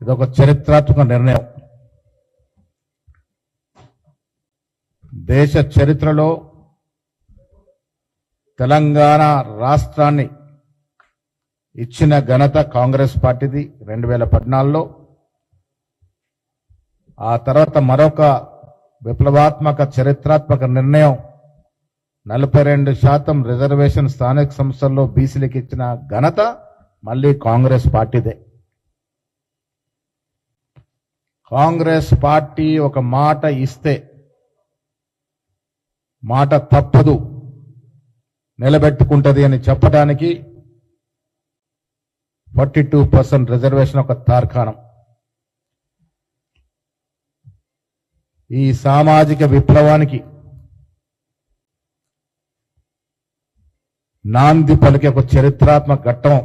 ఇదొక చరిత్రాత్మక నిర్ణయం. దేశ చరిత్రలో తెలంగాణ రాష్ట్రాన్ని ఇచ్చిన ఘనత కాంగ్రెస్ పార్టీది 2014లో. ఆ తర్వాత మరొక విప్లవాత్మక చరిత్రాత్మక నిర్ణయం 42% రిజర్వేషన్ స్థానిక సంస్థల్లో బీసీలకు ఇచ్చిన ఘనత మళ్ళీ కాంగ్రెస్ పార్టీదే. కాంగ్రెస్ పార్టీ ఒక మాట ఇస్తే మాట తప్పదు, నిలబెట్టుకుంటది అని చెప్పడానికి 42% రిజర్వేషన్ ఒక తార్కాణం. ఈ సామాజిక విప్లవానికి నాంది పలికే ఒక చరిత్రాత్మక ఘట్టం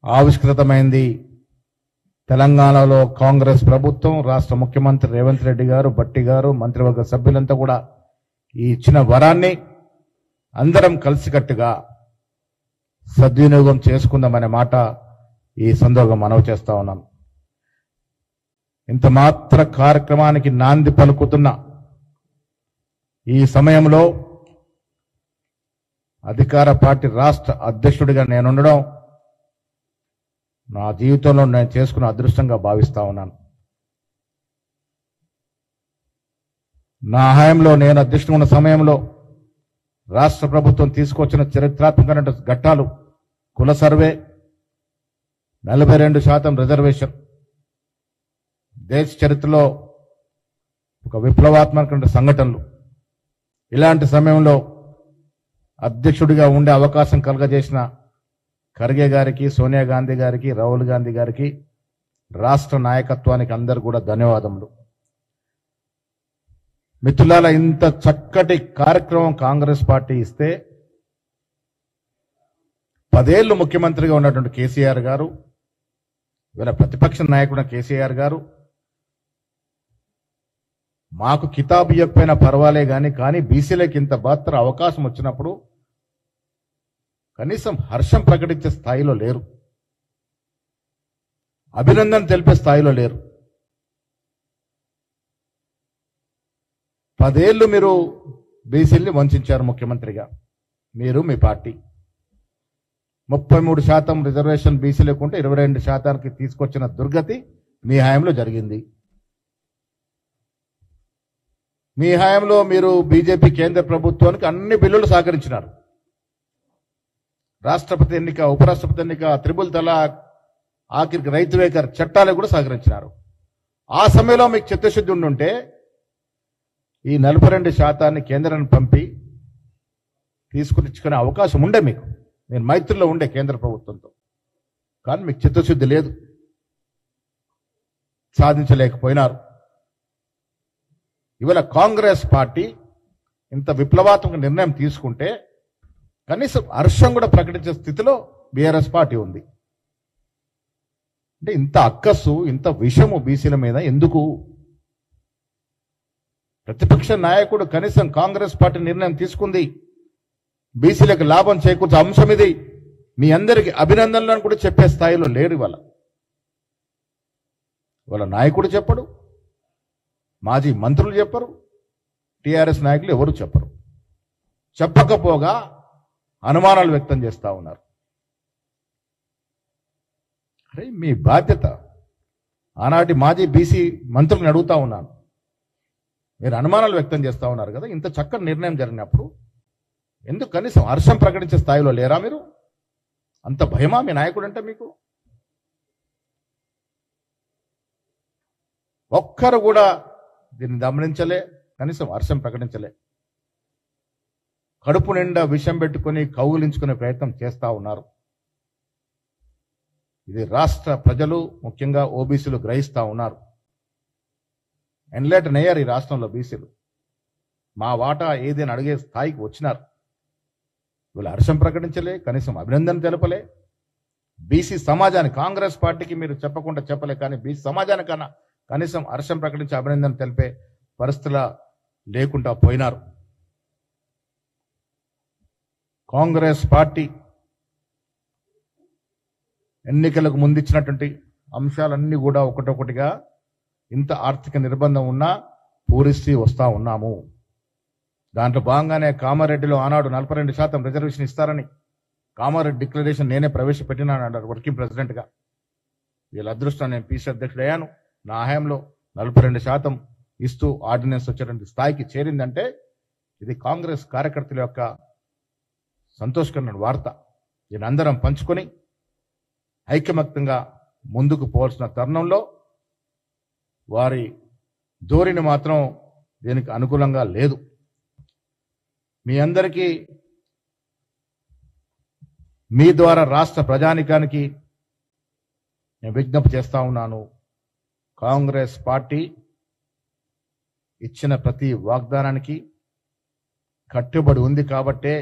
ఆవిష్కృతమైంది. తెలంగాణలో కాంగ్రెస్ ప్రభుత్వం, రాష్ట్ర ముఖ్యమంత్రి రేవంత్ రెడ్డి గారు, భట్టి గారు, మంత్రివర్గ సభ్యులంతా కూడా ఈ ఇచ్చిన వరాన్ని అందరం కలిసికట్టుగా సద్వినియోగం చేసుకుందామనే మాట ఈ సందర్భంగా మనవి చేస్తా ఉన్నాను. ఇంత మాత్ర కార్యక్రమానికి నాంది పలుకుతున్న ఈ సమయంలో అధికార పార్టీ రాష్ట్ర అధ్యక్షుడిగా నేనుండడం నా జీవితంలో నేను చేసుకున్న అదృష్టంగా భావిస్తా ఉన్నాను. నా హయాంలో నేను అధ్యక్షుడు ఉన్న సమయంలో రాష్ట్ర ప్రభుత్వం తీసుకొచ్చిన చరిత్రాత్మకమైన ఘట్టాలు కుల సర్వే, 42% రిజర్వేషన్ దేశ చరిత్రలో ఒక విప్లవాత్మక సంఘటనలు. ఇలాంటి సమయంలో అధ్యక్షుడిగా ఉండే అవకాశం కలుగజేసిన ఖర్గే గారికి, సోనియా గాంధీ గారికి, రాహుల్ గాంధీ గారికి, రాష్ట్ర నాయకత్వానికి అందరు కూడా ధన్యవాదములు. మిత్రులారా, ఇంత చక్కటి కార్యక్రమం కాంగ్రెస్ పార్టీ ఇస్తే 10 ఏళ్లు ముఖ్యమంత్రిగా ఉన్నటువంటి కేసీఆర్ గారు, ఇవాళ ప్రతిపక్ష నాయకుడు కేసీఆర్ గారు మాకు కితాబు చెప్పైనా పర్వాలే కానీ బీసీలకు ఇంత మాత్ర అవకాశం వచ్చినప్పుడు కనీసం హర్షం ప్రకటించే స్థాయిలో లేరు, అభినందన తెలిపే స్థాయిలో లేరు. 10 ఏళ్లు మీరు బీసీల్ని వంచారు ముఖ్యమంత్రిగా, మీరు మీ పార్టీ. 33% రిజర్వేషన్ బీసీలకు ఉంటే 22% తీసుకొచ్చిన దుర్గతి మీ హయాంలో జరిగింది. మీ హయాంలో మీరు బీజేపీ కేంద్ర ప్రభుత్వానికి అన్ని బిల్లులు సహకరించినారు. రాష్ట్రపతి ఎన్నిక, ఉపరాష్ట్రపతి ఎన్నిక, త్రిపుల్ తలాక్, ఆఖరికి రైతు వేకర్ చట్టాలకు కూడా సహకరించినారు. ఆ సమయంలో మీకు చిత్తశుద్ధి ఉండుంటే ఈ 42% కేంద్రాన్ని పంపి తీసుకునే అవకాశం ఉండే మీకు. నేను మైత్రిలో ఉండే కేంద్ర ప్రభుత్వంతో. కానీ మీకు చిత్తశుద్ధి లేదు, సాధించలేకపోయినారు. ఇవాళ కాంగ్రెస్ పార్టీ ఇంత విప్లవాత్మక నిర్ణయం తీసుకుంటే కనీసం హర్షం కూడా ప్రకటించే స్థితిలో బీఆర్ఎస్ పార్టీ ఉంది. అంటే ఇంత అక్కసు, ఇంత విషము బీసీల మీద ఎందుకు? ప్రతిపక్ష నాయకుడు కనీసం కాంగ్రెస్ పార్టీ నిర్ణయం తీసుకుంది, బీసీలకు లాభం చేకూర్చే అంశం ఇది, మీ అందరికీ అభినందనలను కూడా చెప్పే స్థాయిలో లేరు. వాళ్ళ నాయకుడు చెప్పడు, మాజీ మంత్రులు చెప్పరు, టీఆర్ఎస్ నాయకులు ఎవరు చెప్పరు. చెప్పకపోగా అనుమానాలు వ్యక్తం చేస్తా ఉన్నారు. అరే మీ బాధ్యత. ఆనాటి మాజీ బీసీ మంత్రులను అడుగుతా ఉన్నాను, మీరు అనుమానాలు వ్యక్తం చేస్తా ఉన్నారు కదా, ఇంత చక్కని నిర్ణయం జరిగినప్పుడు ఎందుకు కనీసం హర్షం ప్రకటించే స్థాయిలో లేరా మీరు? అంత భయమా మీ నాయకుడు అంటే మీకు? ఒక్కరు కూడా దీన్ని గమనించలే, కనీసం హర్షం ప్రకటించలే. కడుపు నిండా విషం పెట్టుకుని కౌగిలించుకునే ప్రయత్నం చేస్తా ఉన్నారు. ఇది రాష్ట్ర ప్రజలు, ముఖ్యంగా ఓబీసీలు గ్రహిస్తా ఉన్నారు. ఎన్లైటన్ అయ్యారు ఈ రాష్ట్రంలో బీసీలు. మా వాటా ఏదైనా అడిగే స్థాయికి వచ్చినారు. వీళ్ళు హర్షం ప్రకటించలే, కనీసం అభినందన తెలపలే. బీసీ సమాజానికి, కాంగ్రెస్ పార్టీకి మీరు చెప్పకుండా చెప్పలే, కానీ బీసీ సమాజానికన్నా కనీసం హర్షం ప్రకటించి అభినందన తెలిపే పరిస్థితుల లేకుండా పోయినారు. కాంగ్రెస్ పార్టీ ఎన్నికలకు ముందిచ్చినటువంటి అంశాలన్నీ కూడా ఒకటొకటిగా ఇంత ఆర్థిక నిర్బంధం ఉన్నా పూరిస్తూ వస్తా ఉన్నాము. దాంట్లో భాగంగానే కామారెడ్డిలో ఆనాడు 42% రిజర్వేషన్ ఇస్తారని కామారెడ్డి డిక్లరేషన్ నేనే ప్రవేశపెట్టినాను వర్కింగ్ ప్రెసిడెంట్గా. వీళ్ళ అదృష్టం నేను పీసీ అధ్యక్షుడయ్యాను. నా హయాంలో 42% ఇస్తూ ఆర్డినెన్స్ వచ్చేటువంటి స్థాయికి చేరిందంటే ఇది కాంగ్రెస్ కార్యకర్తల యొక్క సంతోషకరమైన వార్త. దీని అందరం పంచుకొని ఐకమత్యంగా ముందుకు పోవాల్సిన తరుణంలో వారి ధోరణి మాత్రం దీనికి అనుకూలంగా లేదు. మీ అందరికీ మీ ద్వారా రాష్ట్ర ప్రజానికానికి నేను విజ్ఞప్తి చేస్తా ఉన్నాను. కాంగ్రెస్ పార్టీ ఇచ్చిన ప్రతి వాగ్దానానికి కట్టుబడి ఉంది కాబట్టే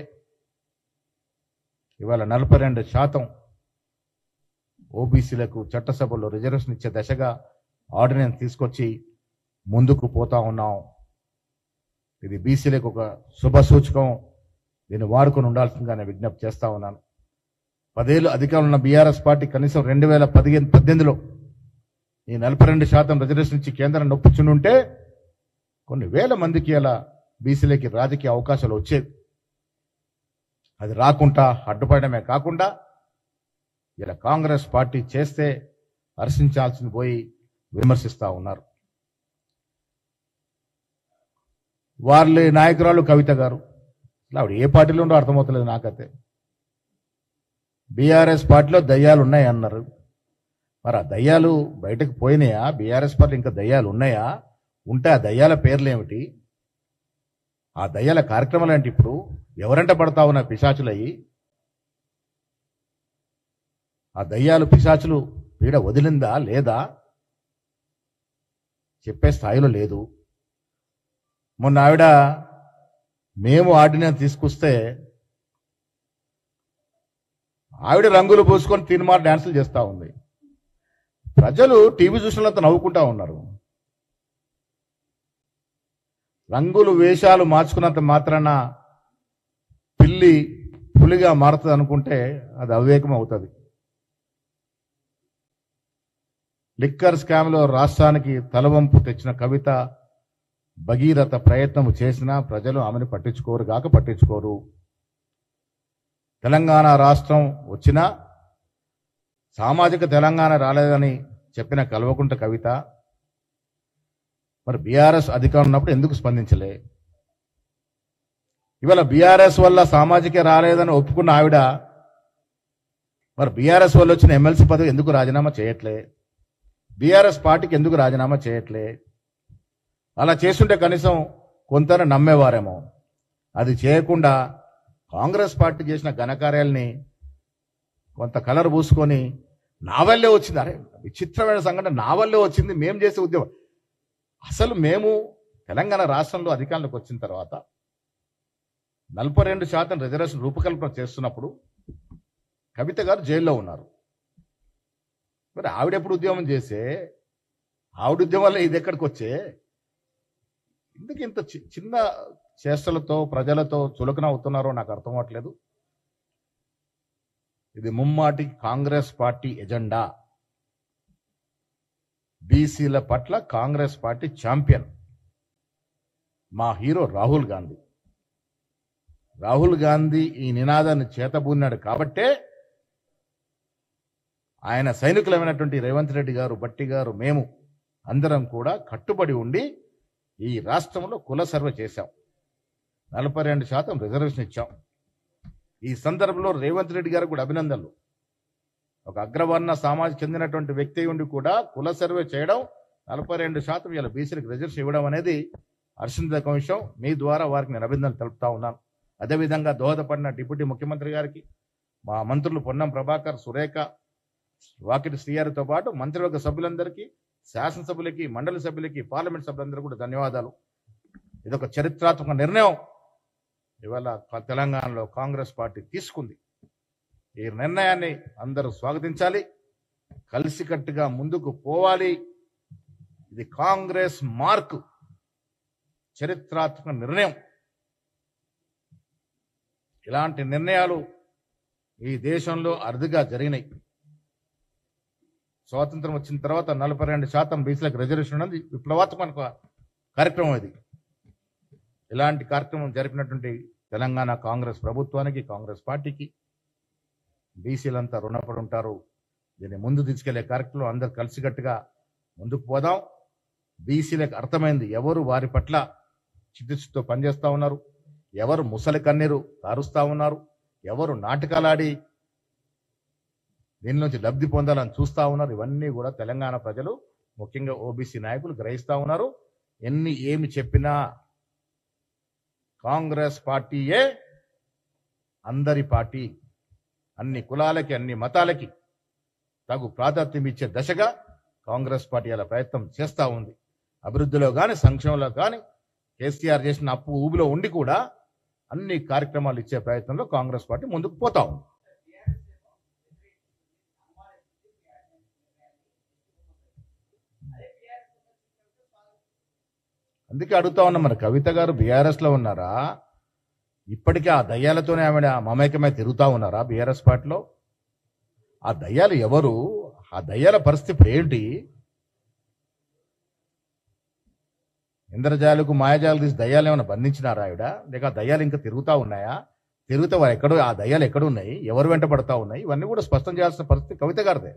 ఇవాళ 42% ఓబీసీలకు చట్టసభలో రిజర్వేషన్ ఇచ్చే దశగా ఆర్డినెన్స్ తీసుకొచ్చి ముందుకు పోతా ఉన్నాం. ఇది బీసీలకు ఒక శుభ సూచకం. దీన్ని వాడుకొని ఉండాల్సిందిగా నేను విజ్ఞప్తి చేస్తా ఉన్నాను. 10 ఏళ్ళు అధికారంలో ఉన్న బీఆర్ఎస్ పార్టీ కనీసం 2018లో ఈ 42% రిజర్వేషన్ ఇచ్చి కేంద్రం నొప్పించుంటే కొన్ని వేల మందికి అలా బీసీలకి రాజకీయ అవకాశాలు వచ్చేవి. అది రాకుండా అడ్డుపడమే కాకుండా ఇలా కాంగ్రెస్ పార్టీ చేస్తే హర్షించాల్సింది పోయి విమర్శిస్తా ఉన్నారు. వాళ్ళ నాయకురాలు కవిత గారు ఆవిడ ఏ పార్టీలో ఉండో అర్థమవుతలేదు నాకైతే. బీఆర్ఎస్ పార్టీలో దయ్యాలు ఉన్నాయి అన్నారు. మరి ఆ దయ్యాలు బయటకు పోయినాయా? బీఆర్ఎస్ పార్టీ ఇంకా దయ్యాలు ఉన్నాయా? ఉంటే ఆ దయ్యాల పేర్లు ఏమిటి? ఆ దయ్యాల కార్యక్రమాలు ఏంటి? ఇప్పుడు ఎవరంట పడతా ఉన్న పిశాచులయ్యి? ఆ దయ్యాలు పిశాచులు పీడ వదిలిందా లేదా చెప్పే స్థాయిలో లేదు. మొన్న ఆవిడ మేము ఆర్డినెన్స్ తీసుకొస్తే ఆవిడ రంగులు పూసుకొని తీన్మార్ డ్యాన్సులు చేస్తూ ఉంది. ప్రజలు టీవీ చూసినంత నవ్వుకుంటా ఉన్నారు. రంగులు వేషాలు మార్చుకున్నంత మాత్రాన పిల్లి పులిగా మారుతుంది అనుకుంటే అది అవివేకం అవుతుంది. లిక్కర్ స్కామ్లో రాష్ట్రానికి తలవంపు తెచ్చిన కవిత భగీరథ ప్రయత్నం చేసినా ప్రజలు ఆమెను పట్టించుకోరు. తెలంగాణ రాష్ట్రం వచ్చినా సామాజిక తెలంగాణ రాలేదని చెప్పిన కల్వకుంట్ల కవిత మరి బీఆర్ఎస్ అధికారం ఉన్నప్పుడు ఎందుకు స్పందించలే? ఇవాళ బీఆర్ఎస్ వల్ల సామాజిక రాలేదని ఒప్పుకున్న ఆవిడ మరి బీఆర్ఎస్ వల్ల వచ్చిన ఎమ్మెల్సీ పదవి ఎందుకు రాజీనామా చేయట్లే? బీఆర్ఎస్ పార్టీకి ఎందుకు రాజీనామా చేయట్లే? అలా చేస్తుంటే కనీసం కొంత నమ్మేవారేమో. అది చేయకుండా కాంగ్రెస్ పార్టీ చేసిన ఘనకార్యాలని కొంత కలర్ పూసుకొని నా వల్లే వచ్చింది. అరే విచిత్రమైన సంఘటన, నా వల్లే వచ్చింది, మేము చేసే ఉద్యమం. అసలు మేము తెలంగాణ రాష్ట్రంలో అధికారంలోకి వచ్చిన తర్వాత 42% రిజర్వేషన్ రూపకల్పన చేస్తున్నప్పుడు కవిత గారు జైల్లో ఉన్నారు. మరి ఆవిడెప్పుడు ఉద్యమం చేసే? ఆవిడ ఉద్యమం వల్ల ఇది ఎక్కడికి వచ్చే? ఎందుకు ఇంత చిన్న చేష్టలతో ప్రజలతో చులకన అవుతున్నారో నాకు అర్థం అవ్వట్లేదు. ఇది ముమ్మాటి కాంగ్రెస్ పార్టీ ఎజెండా. బీసీల పట్ల కాంగ్రెస్ పార్టీ ఛాంపియన్ మా హీరో రాహుల్ గాంధీ. రాహుల్ గాంధీ ఈ నినాదాన్ని చేతబూన్నాడు కాబట్టే ఆయన సైనికులమైనటువంటి రేవంత్ రెడ్డి గారు, బట్టి గారు, మేము అందరం కూడా కట్టుబడి ఉండి ఈ రాష్ట్రంలో కుల సర్వే చేశాం. 42% రిజర్వేషన్ ఇచ్చాం. ఈ సందర్భంలో రేవంత్ రెడ్డి గారికి కూడా అభినందనలు. ఒక అగ్రవర్ణ సమాజం చెందినటువంటి వ్యక్తి ఉండి కూడా కుల సర్వే చేయడం, 42% ఇలా బీసీలకు రిజర్వేషన్ ఇవ్వడం అనేది హర్షించదగ్గ విషయం. మీ ద్వారా వారికి నేను అభినందనలు తెలుపుతా ఉన్నాను. అదేవిధంగా దోహదపడిన డిప్యూటీ ముఖ్యమంత్రి గారికి, మా మంత్రులు పొన్నం ప్రభాకర్, సురేఖ, వాకిటి శ్రీయారితో పాటు మంత్రివర్గ సభ్యులందరికీ, శాసనసభ్యులకి, మండలి సభ్యులకి, పార్లమెంట్ సభ్యులందరూ కూడా ధన్యవాదాలు. ఇదొక చరిత్రాత్మక నిర్ణయం ఇవాళ తెలంగాణలో కాంగ్రెస్ పార్టీ తీసుకుంది. ఈ నిర్ణయాన్ని అందరూ స్వాగతించాలి, కలిసికట్టుగా ముందుకు పోవాలి. ఇది కాంగ్రెస్ మార్కు, చరిత్రాత్మక నిర్ణయం. ఇలాంటి నిర్ణయాలు ఈ దేశంలో అరుదుగా జరిగినాయి. స్వాతంత్రం వచ్చిన తర్వాత 42% బీసీలకు రిజర్వేషన్ ఉన్నది విప్లవాత్మక కార్యక్రమం ఇది. ఇలాంటి కార్యక్రమం జరిపినటువంటి తెలంగాణ కాంగ్రెస్ ప్రభుత్వానికి, కాంగ్రెస్ పార్టీకి బీసీలంతా రుణపడి ఉంటారు. దీన్ని ముందు తీసుకెళ్లే కార్యక్రమం అందరు కలిసికట్టుగా ముందుకు పోదాం. బీసీలకు అర్థమైంది ఎవరు వారి పట్ల చిత్తశుద్ధితో పనిచేస్తా ఉన్నారు, ఎవరు ముసలి కన్నీరు కారుస్తా ఉన్నారు, ఎవరు నాటకాలాడి దీని నుంచి లబ్ధి పొందాలని చూస్తా ఉన్నారు. ఇవన్నీ కూడా తెలంగాణ ప్రజలు, ముఖ్యంగా ఓబీసీ నాయకులు గ్రహిస్తా ఉన్నారు. ఏమి చెప్పినా కాంగ్రెస్ పార్టీయే అందరి పార్టీ, అన్ని కులాలకి అన్ని మతాలకి తగు ప్రాధాన్యం ఇచ్చే దశగా కాంగ్రెస్ పార్టీ అలా ప్రయత్నం చేస్తూ ఉంది. అభివృద్ధిలో కానీ సంక్షేమంలో కానీ కేసీఆర్ చేసిన అప్పు ఊబిలో ఉండి కూడా అన్ని కార్యక్రమాలు ఇచ్చే ప్రయత్నంలో కాంగ్రెస్ పార్టీ ముందుకు పోతా ఉంది. అందుకే అడుగుతా ఉన్నాం, మరి కవిత గారు బీఆర్ఎస్ లో ఉన్నారా? ఇప్పటికే ఆ దయ్యాలతోనే ఆవిడ మమేకమై తిరుగుతా ఉన్నారా బీఆర్ఎస్ పార్టీలో? ఆ దయ్యాలు ఎవరు? ఆ దయ్యాల పరిస్థితి ఏంటి? ఇంద్రజాలకు మాయాజాలు తీసి దయ్యాలు ఏమైనా బంధించినారా ఆవిడ? లేక ఆ దయ్యాలు ఇంకా తిరుగుతా ఉన్నాయా? తిరుగుతా ఎక్కడో ఆ దయ్యాలు ఎక్కడున్నాయి, ఎవరు వెంట పడతా ఉన్నాయి? ఇవన్నీ కూడా స్పష్టం చేయాల్సిన పరిస్థితి కవిత గారిదే.